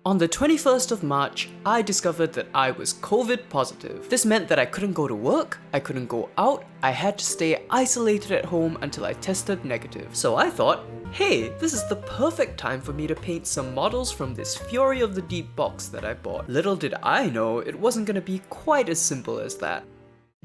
On the 21st of March, I discovered that I was COVID positive. This meant that I couldn't go to work, I couldn't go out, I had to stay isolated at home until I tested negative. So I thought, hey, this is the perfect time for me to paint some models from this Fury of the Deep box that I bought. Little did I know it wasn't gonna be quite as simple as that.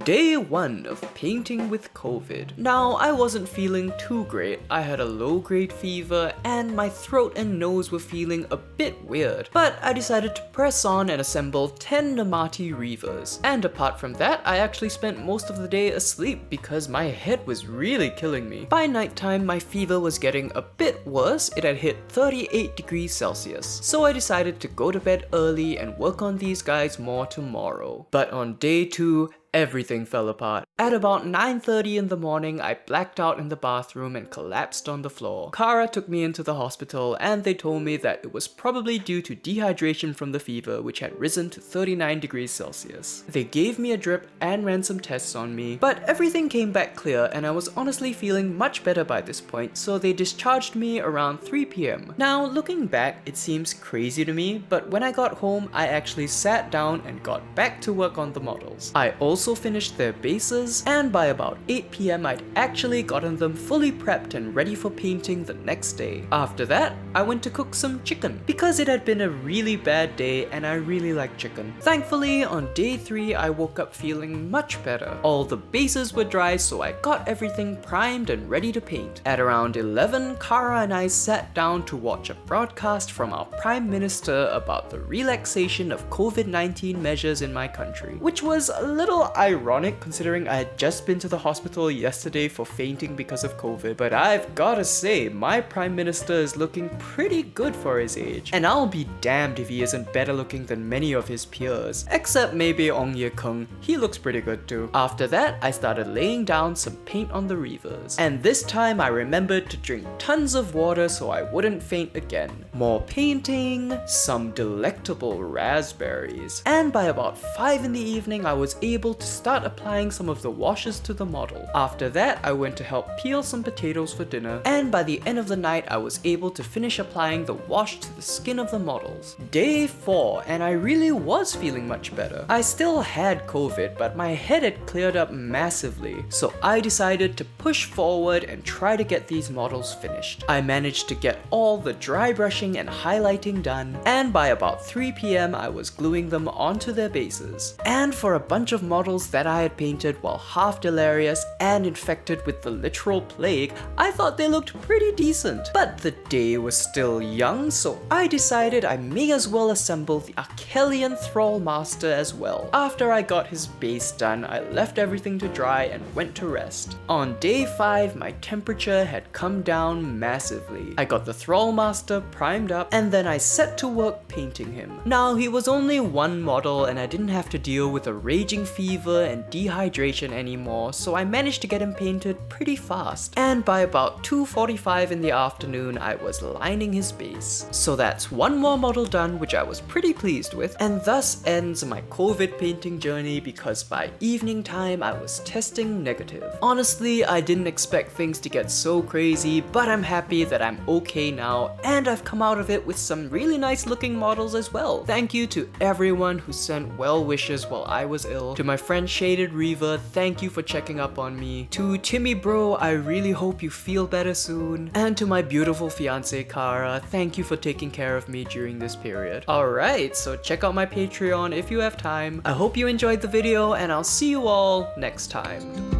Day 1 of painting with COVID. Now, I wasn't feeling too great. I had a low-grade fever and my throat and nose were feeling a bit weird. But I decided to press on and assemble 10 Namati Reavers. And apart from that, I actually spent most of the day asleep because my head was really killing me. By nighttime, my fever was getting a bit worse. It had hit 38 degrees Celsius. So I decided to go to bed early and work on these guys more tomorrow. But on day 2, everything fell apart. At about 9:30 in the morning, I blacked out in the bathroom and collapsed on the floor. Kara took me into the hospital and they told me that it was probably due to dehydration from the fever, which had risen to 39 degrees Celsius. They gave me a drip and ran some tests on me, but everything came back clear and I was honestly feeling much better by this point, so they discharged me around 3 p.m. Now, looking back, it seems crazy to me, but when I got home, I actually sat down and got back to work on the models. I also finished their bases, and by about 8 p.m. I'd actually gotten them fully prepped and ready for painting the next day. After that, I went to cook some chicken because it had been a really bad day and I really like chicken. Thankfully, on day 3, I woke up feeling much better. All the bases were dry, so I got everything primed and ready to paint. At around 11, Kara and I sat down to watch a broadcast from our Prime Minister about the relaxation of COVID-19 measures in my country, which was a little ironic considering I had just been to the hospital yesterday for fainting because of COVID, but I've gotta say, my Prime Minister is looking pretty good for his age. And I'll be damned if he isn't better looking than many of his peers. Except maybe Ong Ye Kung, he looks pretty good too. After that, I started laying down some paint on the Reavers. And this time I remembered to drink tons of water so I wouldn't faint again. More painting, some delectable raspberries. And by about 5 in the evening, I was able to start applying some of the washes to the model. After that, I went to help peel some potatoes for dinner, and by the end of the night, I was able to finish applying the wash to the skin of the models. Day 4, and I really was feeling much better. I still had COVID, but my head had cleared up massively, so I decided to push forward and try to get these models finished. I managed to get all the dry brushing and highlighting done, and by about 3 p.m. I was gluing them onto their bases. And for a bunch of models that I had painted while half delirious and infected with the literal plague, I thought they looked pretty decent. But the day was still young, so I decided I may as well assemble the Archelian Thrall Master as well. After I got his base done, I left everything to dry and went to rest. On day 5, my temperature had come down massively. I got the Thrall Master primed up and then I set to work painting him. Now, he was only one model and I didn't have to deal with a raging fever and dehydration anymore, so I managed to get him painted pretty fast. And by about 2:45 in the afternoon, I was lining his base. So that's one more model done, which I was pretty pleased with, and thus ends my COVID painting journey because by evening time, I was testing negative. Honestly, I didn't expect things to get so crazy, but I'm happy that I'm okay now, and I've come out of it with some really nice looking models as well. Thank you to everyone who sent well wishes while I was ill. To my friend Shaded Reaver, thank you for checking up on me. To Timmy Bro, I really hope you feel better soon. And to my beautiful fiance Kara, thank you for taking care of me during this period. Alright, so check out my Patreon if you have time. I hope you enjoyed the video and I'll see you all next time.